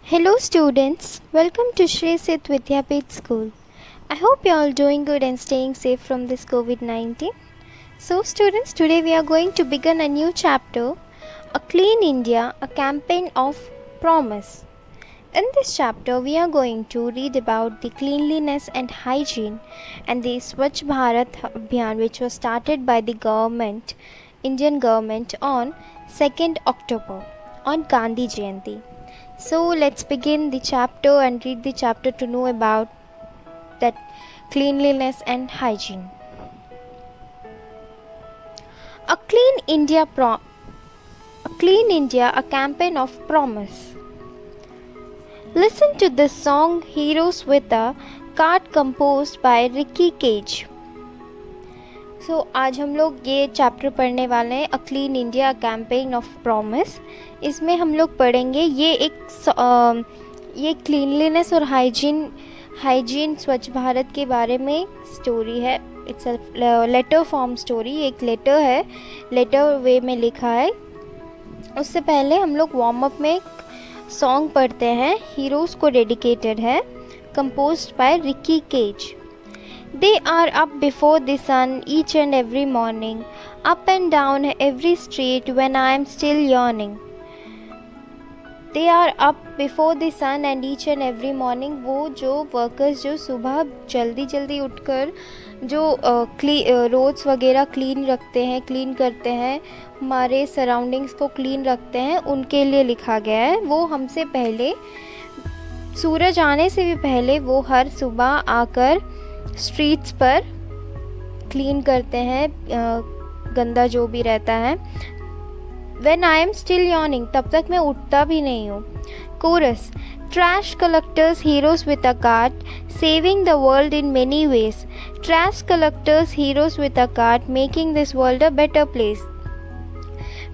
Hello students, welcome to Shri Sit Vidyapith School. I hope you are all doing good and staying safe from this COVID-19. So students, today we are going to begin a new chapter, A Clean India, a campaign of promise. In this chapter, we are going to read about the cleanliness and hygiene and the Swachh Bharat Abhiyan, which was started by the government, Indian government on 2nd October on Gandhi Jayanti. So let's begin the chapter and read the chapter to know about that cleanliness and hygiene. A Clean India, a campaign of promise. Listen to this song Heroes with a Cart composed by Ricky Cage. आज हम लोग ये chapter पढ़ने वाले हैं a clean India campaign of promise. इसमें हम लोग पढ़ेंगे ये क्लीनलीनेस और हाइजीन स्वच्छ भारत के बारे में स्टोरी है. It's a letter form story, एक लेटर है, लेटर वे में लिखा है. उससे पहले हम लोग वार्म अप में एक सॉन्ग पढ़ते हैं, हीरोज़ को डेडिकेटेड है, composed by Ricky Kej. They are up before the sun each and every morning, up and down every street when I am still yawning. They are up before the sun and each and every morning. वो जो workers जो सुबह जल्दी उठकर जो roads वगैरह clean रखते हैं, क्लीन करते हैं, हमारे सराउंडिंग्स को क्लीन रखते हैं, उनके लिए लिखा गया है. वो हमसे पहले, सूरज आने से भी पहले वो हर सुबह आकर स्ट्रीट्स पर क्लीन करते हैं गंदा जो भी रहता है. When I am still yawning, तब तक मैं उठता भी नहीं हूँ. Coarse. Trash collectors, heroes with a cart, saving the world in many ways. Trash collectors, heroes with a cart, making this world a better place.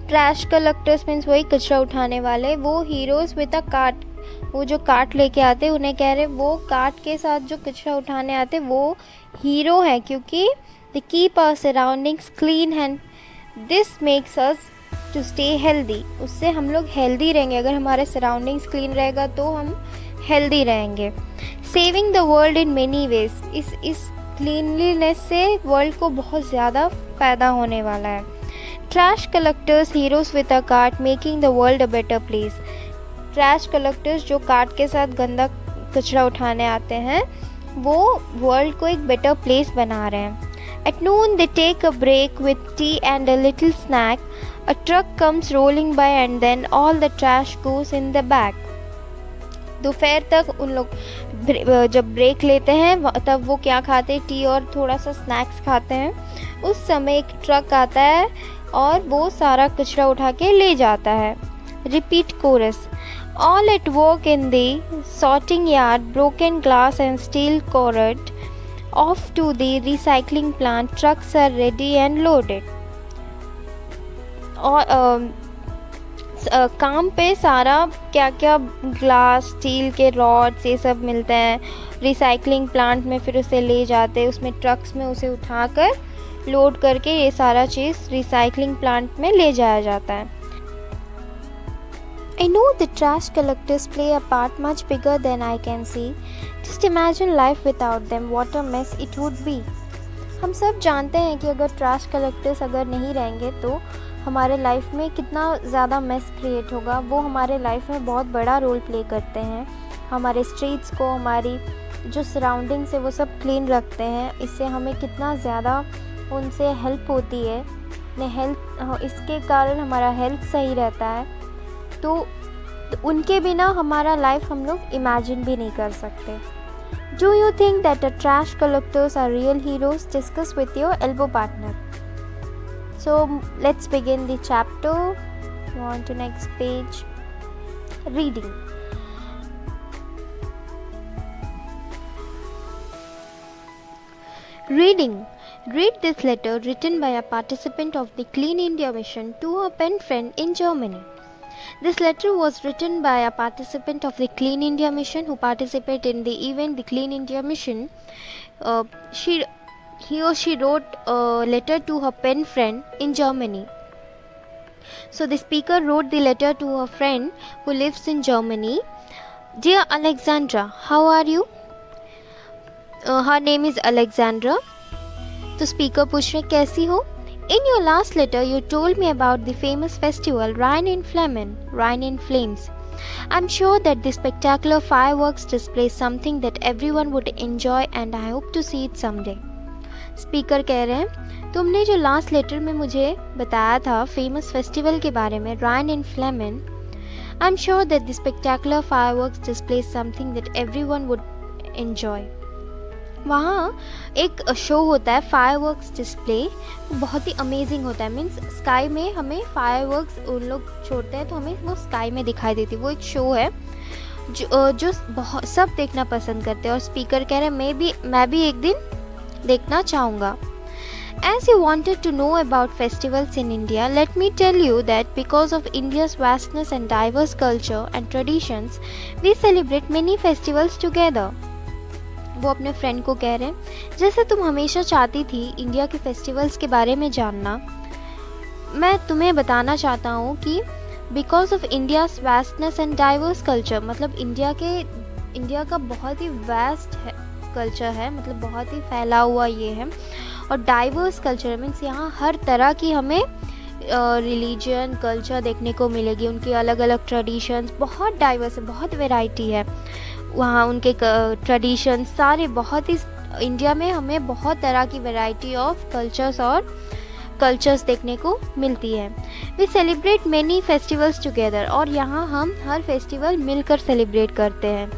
Trash collectors means वही कचरा उठाने वाले, वो हीरोज़ विद अ कार्ट, वो जो cart लेके आते उन्हें कह रहे वो कार्ट के साथ जो कचरा उठाने आते वो हीरो है, क्योंकि they keep our surroundings clean and this makes us to stay healthy. उससे हम लोग हेल्दी रहेंगे. अगर हमारे सराउंडिंग्स क्लीन रहेगा तो हम हेल्दी रहेंगे. Saving the world in many ways. इस क्लीनलीनेस से वर्ल्ड को बहुत ज़्यादा फ़ायदा होने वाला है. Trash collectors, heroes with a cart, making the world a better place. Trash collectors जो कार्ट के साथ गंदा कचरा उठाने आते हैं वो वर्ल्ड को एक बेटर प्लेस बना रहे हैं. At noon they take a break with tea and a little snack. A truck comes rolling by and then all the trash goes in the bag. दोपहर तक उन लोग जब ब्रेक लेते हैं तब वो क्या खाते हैं, टी और थोड़ा सा स्नैक्स खाते हैं. उस समय एक ट्रक आता है और वो सारा कचरा उठा के ले जाता है. Repeat chorus. All at work in the sorting yard, broken glass and steel corroded. Off to the recycling plant, trucks are ready and loaded. और काम पे सारा क्या क्या ग्लास, स्टील के रॉड्स ये सब मिलते हैं रिसाइकलिंग प्लांट में, फिर उसे ले जाते हैं, उसमें ट्रक्स में उसे उठाकर लोड करके ये सारा चीज़ रिसाइकलिंग प्लांट में ले जाया जाता है. I know the trash collectors play a part much bigger than I can see. Just imagine life without them, what a mess it would be. हम सब जानते हैं कि अगर ट्रैश कलेक्टर्स अगर नहीं रहेंगे तो हमारे लाइफ में कितना ज़्यादा मेस क्रिएट होगा. वो हमारे लाइफ में बहुत बड़ा रोल प्ले करते हैं. हमारे स्ट्रीट्स को, हमारी जो सराउंडिंग्स है वो सब क्लीन रखते हैं. इससे हमें कितना ज़्यादा उनसे हेल्प होती है. इसके कारण हमारा हेल्थ सही रहता है. तो उनके बिना हमारा लाइफ हम लोग इमेजिन भी नहीं कर सकते. Do you think that a trash collectors are real heroes? Discuss with your elbow partner. So let's begin the chapter. On to next page. Reading. Reading. Read this letter written by a participant of the Clean India Mission to her pen friend in Germany. This letter was written by a participant of the Clean India Mission who participated in the event, the Clean India Mission. He or she wrote a letter to her pen friend in Germany. So the speaker wrote the letter to a friend who lives in Germany. Dear Alexandra, how are you? Her name is Alexandra. तो speaker पूछ रहे कैसी हो? In your last letter, you told me about the famous festival Rhine in Flames. I'm sure that the spectacular fireworks display is something that everyone would enjoy and I hope to see it someday. Speaker कह रहे हैं तुमने जो last letter में मुझे बताया था famous festival के बारे में Rhine in Flammen, I am sure that the spectacular fireworks display something that everyone would enjoy. वहाँ एक शो होता है फायरवर्क्स डिस्प्ले, बहुत ही अमेजिंग होता है। मीन्स स्काई में हमें फायरवर्क्स उन लोग छोड़ते हैं तो हमें वो स्काई में दिखाई देती है। वो एक शो है जो बहुत सब देखना पसंद करते हैं। और स्पीकर कह रहे हैं मैं भी एक दिन देखना चाहूँगा। As you wanted to know about festivals in India, let me tell you that because of India's vastness and diverse culture and traditions, we celebrate many festivals together. वो अपने फ्रेंड को कह रहे हैं जैसे तुम हमेशा चाहती थी इंडिया के फेस्टिवल्स के बारे में जानना, मैं तुम्हें बताना चाहता हूँ कि because of India's vastness and diverse culture, मतलब इंडिया का बहुत ही वास्ट कल्चर है, मतलब बहुत ही फैला हुआ ये है। और डाइवर्स कल्चर मीन्स यहाँ हर तरह की हमें रिलीजन कल्चर देखने को मिलेगी। उनकी अलग अलग ट्रेडिशंस बहुत डाइवर्स है, बहुत वैरायटी है वहाँ उनके ट्रेडिशंस सारे बहुत ही। इंडिया में हमें बहुत तरह की वैरायटी ऑफ कल्चर्स देखने को मिलती है। We celebrate many festivals together, और यहाँ हम हर फेस्टिवल मिलकर सेलिब्रेट करते हैं।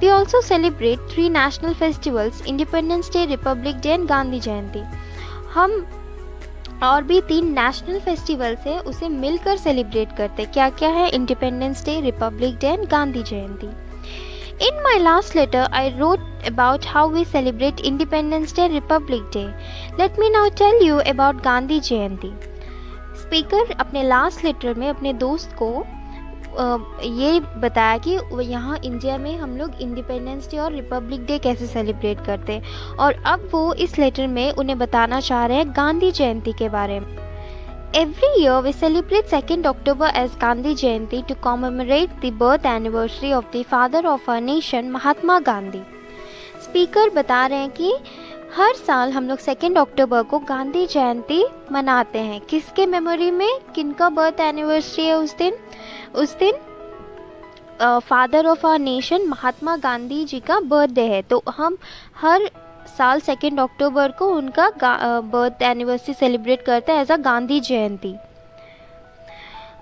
We also celebrate 3 national festivals, independence day, republic day and Gandhi Jayanti. हम और भी 3 नेशनल फेस्टिवल्स है उसे मिलकर सेलिब्रेट करते हैं। क्या क्या है? Independence day, republic day and Gandhi Jayanti. In my last letter, I wrote about how we celebrate Independence Day, Republic Day. Let me now tell you about Gandhi Jayanti. Speaker अपने last letter में अपने दोस्त को ये बताया कि यहाँ India में हम लोग इंडिपेंडेंस डे और रिपब्लिक डे कैसे सेलिब्रेट करते हैं, और अब वो इस लेटर में उन्हें बताना चाह रहे हैं गांधी जयंती के बारे में। Every year we celebrate 2nd October as Gandhi Jayanti to commemorate the birth anniversary of the father of our nation, Mahatma Gandhi. Speaker बता रहे हैं कि हर साल हम लोग 2 अक्टूबर को गांधी जयंती मनाते हैं। किसके मेमोरी में, किनका बर्थ एनिवर्सरी है उस दिन father of our nation Mahatma Gandhi ji का बर्थडे है। तो हम हर साल 2 अक्टूबर को उनका बर्थ एनिवर्सरी सेलिब्रेट करते हैं as a Gandhi Jayanti.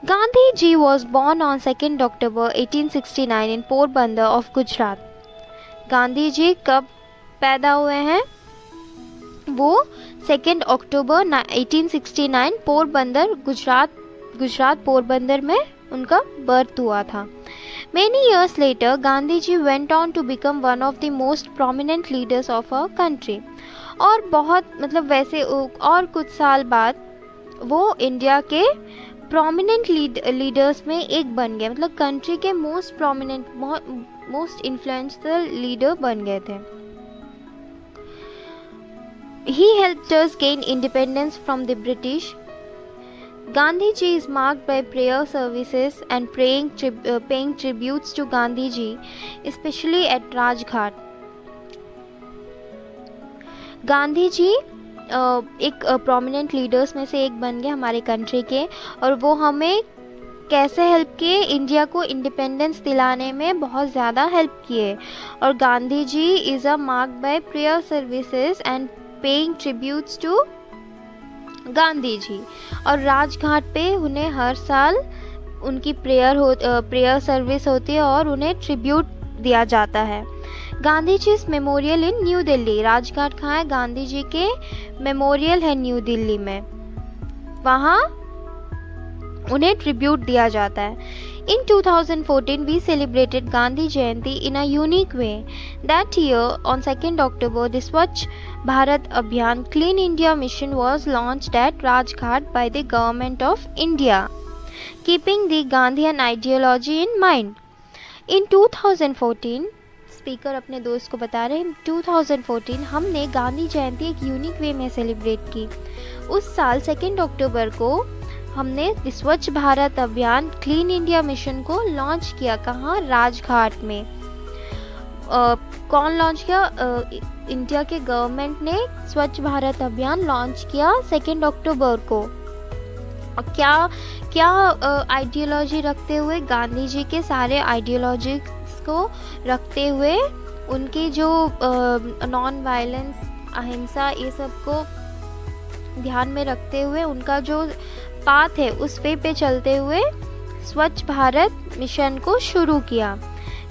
Gandhi ji was born on 2 October 1869 in Porbandar of Gujarat. Gandhi ji कब पैदा हुए हैं? वो 2 अक्टूबर 1869 पोरबंदर गुजरात पोरबंदर में उनका बर्थ हुआ था। Many years later, Gandhiji went on to become one of the most prominent leaders of our country. और बहुत मतलब वैसे और कुछ साल बाद वो इंडिया के प्रोमिनेंट लीडर्स में एक बन गए, मतलब कंट्री के most prominent most influential leader बन गए थे। He helped us gain independence from the British. Gandhiji is marked by prayer services and paying tributes to Gandhiji, especially at Rajghat. Gandhi ji एक प्रोमिनेंट लीडर्स में से एक बन गए हमारे कंट्री के, और वो हमें कैसे हेल्प किए? इंडिया को इंडिपेंडेंस दिलाने में बहुत ज़्यादा हेल्प किए। और Gandhi ji is a marked by prayer services and paying tributes to Gandhi ji. और राजघाट पे उन्हें हर साल उनकी प्रेयर सर्विस होती है और उन्हें ट्रिब्यूट दिया जाता है। गांधी जी मेमोरियल इन न्यू दिल्ली। राजघाट कहाँ है? गांधी जी के मेमोरियल है न्यू दिल्ली में, वहाँ उन्हें ट्रिब्यूट दिया जाता है। In 2014, we celebrated Gandhi Jayanti in a unique way. That year, on 2nd October, the Swachh Bharat Abhiyan Clean India mission was launched at Rajghat by the Government of India, keeping the Gandhian ideology in mind. In 2014, speaker अपने दोस्त को बता रहे हैं 2014 हमने गांधी जयंती एक unique way में celebrate की। उस साल 2 अक्टूबर को हमने स्वच्छ भारत अभियान क्लीन इंडिया मिशन को लॉन्च किया। कहाँ? राजघाट में। कौन लॉन्च किया? इंडिया के गवर्नमेंट ने स्वच्छ भारत अभियान लॉन्च किया 2 अक्टूबर को। क्या क्या आइडियोलॉजी रखते हुए? गांधी जी के सारे आइडियोलॉजीज को रखते हुए, उनकी जो नॉन वायलेंस, अहिंसा, ये सब को ध्यान में रखते हुए, उनका जो पाथ है उस वे पे चलते हुए स्वच्छ भारत मिशन को शुरू किया।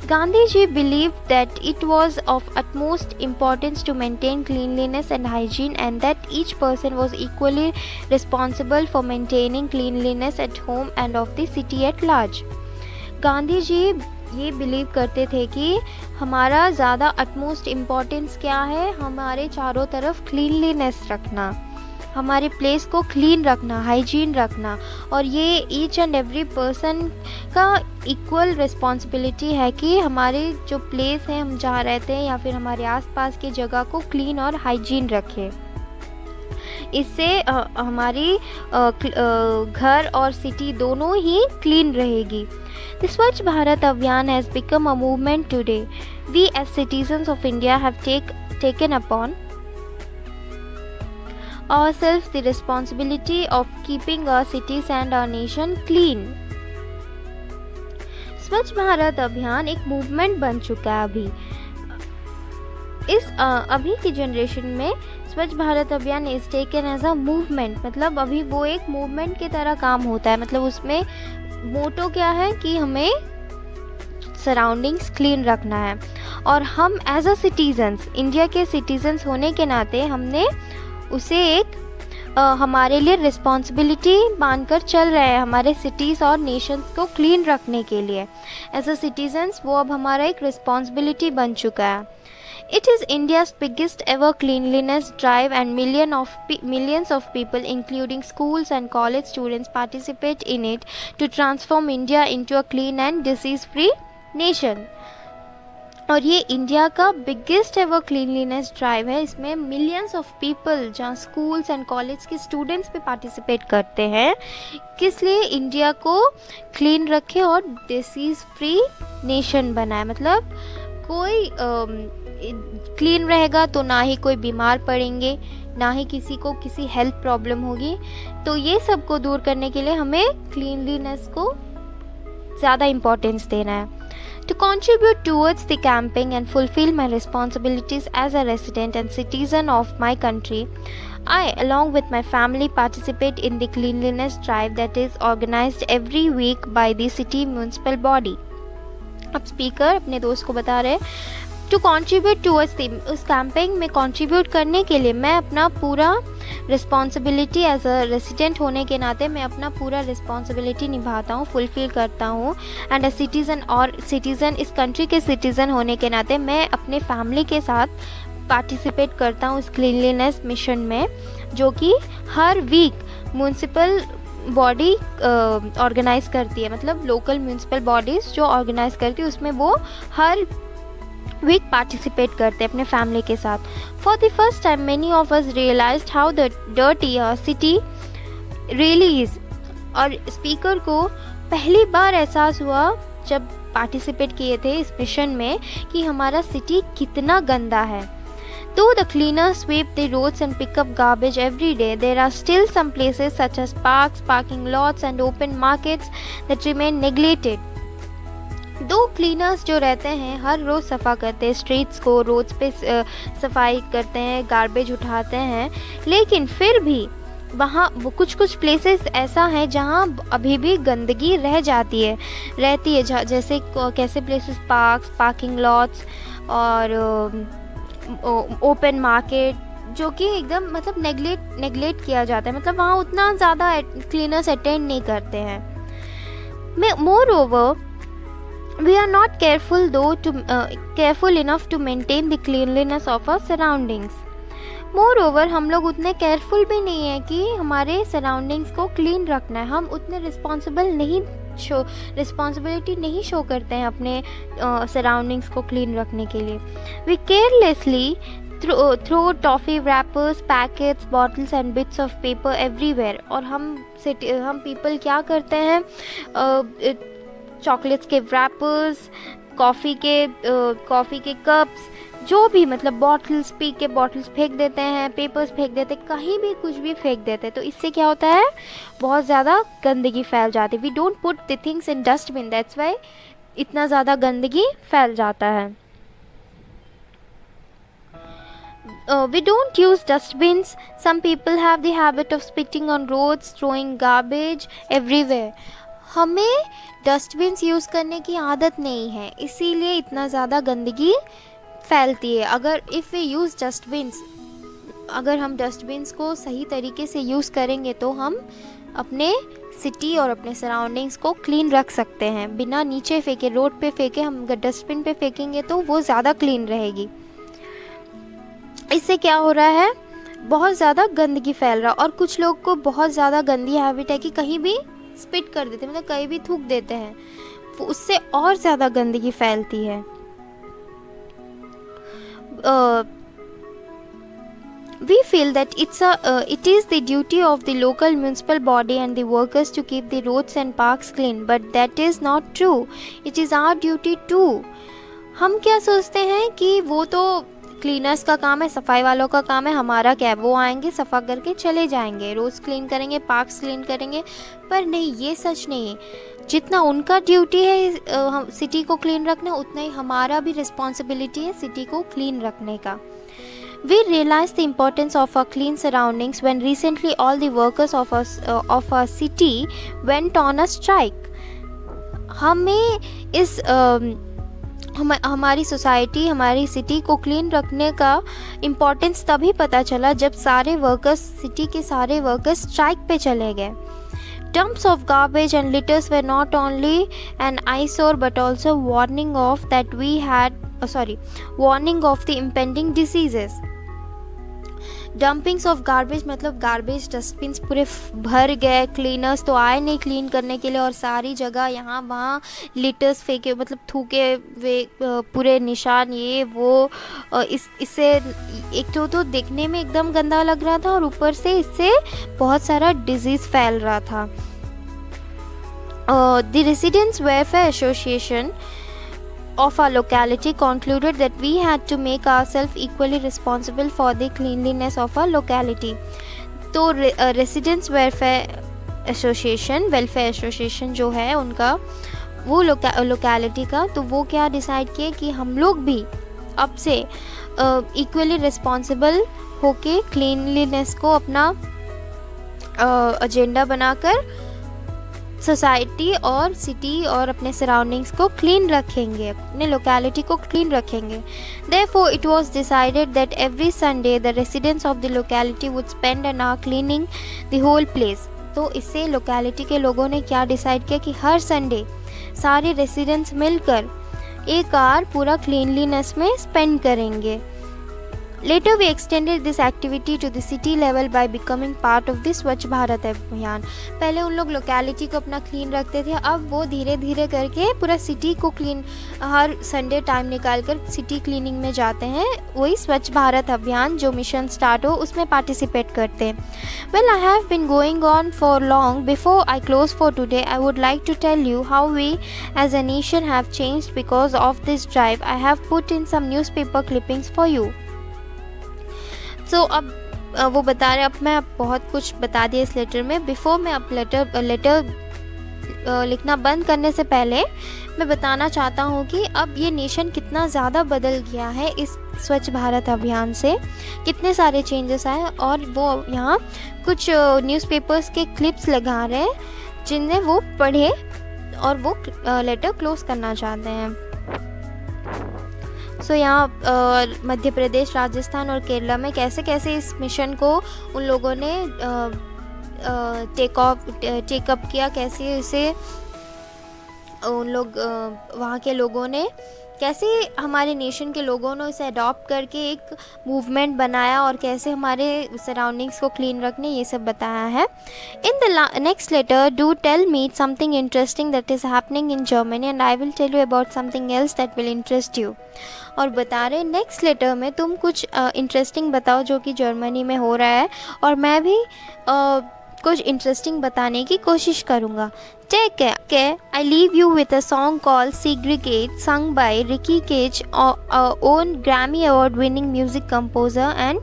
Gandhiji believed that it was of utmost importance to maintain cleanliness and hygiene, and that each person was equally responsible for maintaining cleanliness at home and of the city at large. Gandhi ji ये believe करते थे कि हमारा ज़्यादा utmost importance क्या है? हमारे चारों तरफ क्लीनलीनेस रखना, हमारे प्लेस को क्लीन रखना, हाइजीन रखना, और ये ईच एंड एवरी पर्सन का इक्वल रिस्पॉन्सिबिलिटी है कि हमारे जो प्लेस है, हम जहाँ रहते हैं या फिर हमारे आसपास की जगह को क्लीन और हाइजीन रखें। इससे हमारी घर और सिटी दोनों ही क्लीन रहेगी। The Swachh Bharat Abhiyan has become a movement today. We as citizens of India have taken upon ourselves the responsibility of keeping our cities and our nation clean. स्वच्छ भारत अभियान एक मूवमेंट बन चुका है अभी की जनरेशन में। Swachh Bharat Abhiyan is taken as a movement, मतलब अभी वो एक मूवमेंट की तरह काम होता है। मतलब उसमें मोटो क्या है कि हमें सराउंडिंग्स क्लीन रखना है, और हम एज अ सिटीजन्स, इंडिया के सिटीजन्स होने के नाते हमने उसे एक हमारे लिए रिस्पॉन्सिबिलिटी मानकर चल रहे हैं, हमारे सिटीज़ और नेशंस को क्लीन रखने के लिए। एज अ सिटीजन्स वो अब हमारा एक रिस्पॉन्सिबिलिटी बन चुका है। It is India's biggest ever cleanliness drive, and millions of people, including schools and college students, participate in it to transform India into a clean and disease-free nation. और ये India का बिगेस्ट एवर क्लीनलीनेस ड्राइव है। इसमें millions of people, जहाँ schools and college के students भी participate करते हैं, किस लिए? इंडिया को क्लीन रखे और डिसीज़ फ्री नेशन बनाए। मतलब कोई क्लीन रहेगा तो ना ही कोई बीमार पड़ेंगे, ना ही किसी को किसी हेल्थ प्रॉब्लम होगी। तो ये सब को दूर करने के लिए हमें क्लीनलीनेस को ज़्यादा इम्पोर्टेंस देना है। To contribute towards the campaign and fulfill my responsibilities as a resident and citizen of my country, I, along with my family, participate in the cleanliness drive that is organized every week by the city municipal body. अब speaker अपने दोस्त को बता रहे to contribute towards उस campaign में contribute करने के लिए मैं अपना पूरा रिस्पॉन्सिबिलिटी एज अ रेसिडेंट होने के नाते मैं अपना पूरा रिस्पॉन्सिबिलिटी निभाता हूँ, फुलफिल करता हूँ। एंड अ सिटीज़न इस कंट्री के सिटीज़न होने के नाते मैं अपने फैमिली के साथ पार्टिसिपेट करता हूँ इस क्लीनलीनेस मिशन में, जो कि हर वीक म्यूनसिपल बॉडी ऑर्गेनाइज करती है। मतलब लोकल म्यूनसिपल बॉडीज़ जो ऑर्गेनाइज करती है उसमें वो हर वीक पार्टिसिपेट करते हैं अपने फैमिली के साथ। For the first time many of us realised how the dirty city really is. और स्पीकर को पहली बार एहसास हुआ जब पार्टिसिपेट किए थे इस मिशन में कि हमारा सिटी कितना गंदा है। Though the cleaners sweep the roads and pick up garbage every day, there are still some places such as parks, parking lots and open markets that remain neglected. दो क्लीनर्स जो रहते हैं हर रोज़ सफ़ा करते हैं स्ट्रीट्स को, रोड्स पे सफाई करते हैं, गार्बेज उठाते हैं, लेकिन फिर भी वहाँ वो कुछ प्लेसेस ऐसा है जहाँ अभी भी गंदगी रहती है जैसे कैसे प्लेसेस? पार्क्स, पार्किंग लॉट्स और ओपन मार्केट, जो कि एकदम मतलब नेगलेक्ट किया जाता है। मतलब वहाँ उतना ज़्यादा क्लीनर्स अटेंड नहीं करते हैं। मोर we are not careful enough to maintain the cleanliness of our surroundings. Moreover, हम लोग उतने केयरफुल भी नहीं है कि हमारे सराउंडिंग्स को क्लीन रखना है। हम उतने रिस्पॉन्सिबिलिटी नहीं शो करते हैं अपने सराउंडिंग्स को क्लीन रखने के लिए। We carelessly throw toffee wrappers, packets, bottles and bits of paper everywhere. और हम पीपल क्या करते हैं, चॉकलेट्स के रैपर्स, कॉफ़ी के कप्स, जो भी मतलब बॉटल्स, पी के बॉटल्स फेंक देते हैं, पेपर्स फेंक देते हैं, कहीं भी कुछ भी फेंक देते हैं। तो इससे क्या होता है, बहुत ज़्यादा गंदगी फैल जाती है। We don't put the things in dustbin, that's why इतना ज़्यादा गंदगी फैल जाता है। We don't use dustbins. Some people have the habit of spitting on roads, throwing garbage everywhere. हमें डस्टबिन्स यूज़ करने की आदत नहीं है, इसीलिए इतना ज़्यादा गंदगी फैलती है। अगर हम डस्टबिन्स को सही तरीके से यूज़ करेंगे तो हम अपने सिटी और अपने सराउंडिंग्स को क्लीन रख सकते हैं। बिना नीचे फेंके, रोड पे फेंके, हम डस्टबिन पे फेंकेंगे तो वो ज़्यादा क्लीन रहेगी। इससे क्या हो रहा है, बहुत ज़्यादा गंदगी फैल रहा है। और कुछ लोग को बहुत ज़्यादा गंदी हैबिट है कि कहीं भी स्पिट कर देते हैं, मतलब कहीं भी थूक देते हैं, तो उससे और ज़्यादा गंदगी फैलती है। We feel that it is the duty of the local municipal body and the workers to keep the roads and parks clean, but that is not true. It is our duty too. हम क्या सोचते हैं कि वो तो cleaners का काम है, सफाई वालों का काम है, हमारा क्या है, वो आएंगे सफ़ा करके चले जाएंगे, रोज़ क्लीन करेंगे, पार्क्स क्लीन करेंगे। पर नहीं, ये सच नहीं है। जितना उनका ड्यूटी है सिटी को क्लीन रखना, उतना ही हमारा भी रिस्पॉन्सिबिलिटी है सिटी को क्लीन रखने का। We realized the importance of our clean surroundings when recently all the workers of our city went on a strike. हमें हमारी सोसाइटी, हमारी सिटी को क्लीन रखने का इम्पोर्टेंस तभी पता चला जब सिटी के सारे वर्कर्स स्ट्राइक पे चले गए। Dumps of garbage and litters were not only an eyesore but also warning of the impending diseases. Dumpings of garbage मतलब गार्बेज डस्टबिन्स पूरे भर गए, क्लीनर्स तो आए नहीं क्लीन करने के लिए, और सारी जगह यहाँ वहाँ लिटर्स फेंके, मतलब थूके वे पूरे निशान, ये वो। इससे एक तो देखने में एकदम गंदा लग रहा था और ऊपर से इससे बहुत सारा डिजीज़ फैल रहा था। The Residents Welfare Association of our locality concluded that we had to make ourselves equally responsible for the cleanliness of our locality. तो रेसिडेंट्स वेलफेयर एसोसिएशन जो है उनका, वो लोकेलिटी का, तो वो क्या डिसाइड किए कि हम लोग भी अब से इक्वली रिस्पॉन्सिबल होके क्लीनलीनेस को अपना एजेंडा बनाकर सोसाइटी और सिटी और अपने सराउंडिंग्स को क्लीन रखेंगे, अपने लोकेलिटी को क्लीन रखेंगे। Therefore, it was decided that every Sunday the residents of the locality would spend an hour cleaning the whole place. तो इससे लोकेलिटी के लोगों ने क्या डिसाइड किया कि हर संडे सारे रेसिडेंट्स मिलकर एक आवर पूरा क्लीनलीनेस में स्पेंड करेंगे। Later we extended this activity to the city level by becoming part of the स्वच्छ भारत अभियान। पहले उन लोग लोकेलिटी को अपना क्लीन रखते थे, अब वो धीरे धीरे करके पूरा सिटी को क्लीन, हर संडे टाइम निकाल कर सिटी क्लीनिंग में जाते हैं। वही स्वच्छ भारत अभियान जो मिशन स्टार्ट हो उसमें पार्टिसिपेट करते हैं। Well, I have been going on for long. Before I close for today, I would like to tell you how we as a nation have changed because of this drive. I have put in some newspaper clippings for you. So, अब वो बता रहे, अब मैं बहुत कुछ बता दिया इस लेटर में। बिफोर मैं अब लेटर लिखना बंद करने से पहले मैं बताना चाहता हूँ कि अब ये नेशन कितना ज़्यादा बदल गया है इस स्वच्छ भारत अभियान से, कितने सारे चेंजेस आए। और वो यहाँ कुछ न्यूज़पेपर्स के क्लिप्स लगा रहे हैं जिन्हें वो पढ़े और वो लेटर क्लोज करना चाहते हैं। सो यहाँ मध्य प्रदेश, राजस्थान और केरला में कैसे कैसे इस मिशन को उन लोगों ने टेकअप किया, कैसे इसे उन लोग वहाँ के लोगों ने कैसे हमारे नेशन के लोगों ने इसे अडॉप्ट करके एक मूवमेंट बनाया और कैसे हमारे सराउंडिंग्स को क्लीन रखने, ये सब बताया है. In the next letter, do tell me something interesting that is happening in Germany and I will tell you about something else that will interest you. और बता रहे नेक्स्ट लेटर में तुम कुछ इंटरेस्टिंग बताओ जो कि जर्मनी में हो रहा है, और मैं भी कुछ इंटरेस्टिंग बताने की कोशिश करूँगा. Take care. I leave you with a song called Segregate, sung by Ricky Cage, own Grammy Award-winning music composer and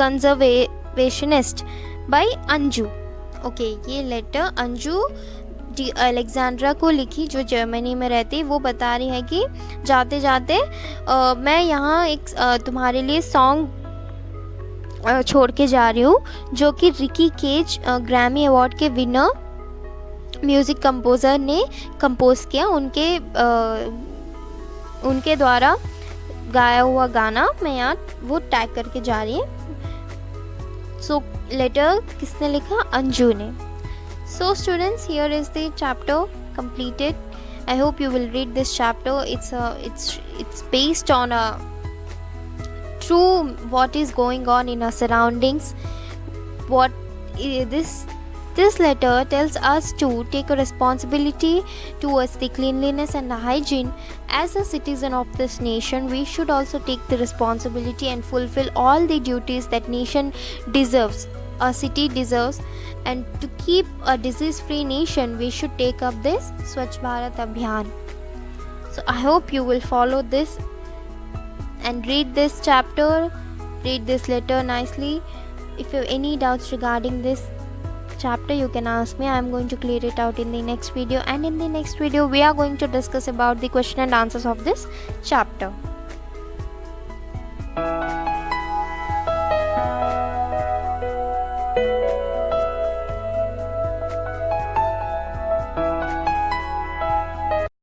conservationist by Anju. Okay, ये लेटर अंजू अलेक्जेंड्रा को लिखी, जो जर्मनी में रहती. वो बता रही है कि जाते जाते मैं यहाँ एक तुम्हारे लिए सॉन्ग छोड़ के जा रही हूँ, जो कि रिकी केज ग्रैमी अवार्ड के विनर म्यूज़िक कंपोज़र ने कंपोज किया. उनके द्वारा गाया हुआ गाना मैं यहाँ वो टैग करके जा रही है. सो लेटर किसने लिखा? अंजू ने. So students, here is the chapter completed. I hope you will read this chapter. It's based on a true what is going on in our surroundings. What this letter tells us to take a responsibility towards the cleanliness and the hygiene. As a citizen of this nation, we should also take the responsibility and fulfill all the duties that nation deserves, a city deserves. And to keep a disease-free nation, we should take up this Swachh Bharat Abhiyan. So I hope you will follow this and read this chapter, read this letter nicely. If you have any doubts regarding this chapter, you can ask me. I am going to clear it out in the next video, and in the next video we are going to discuss about the question and answers of this chapter.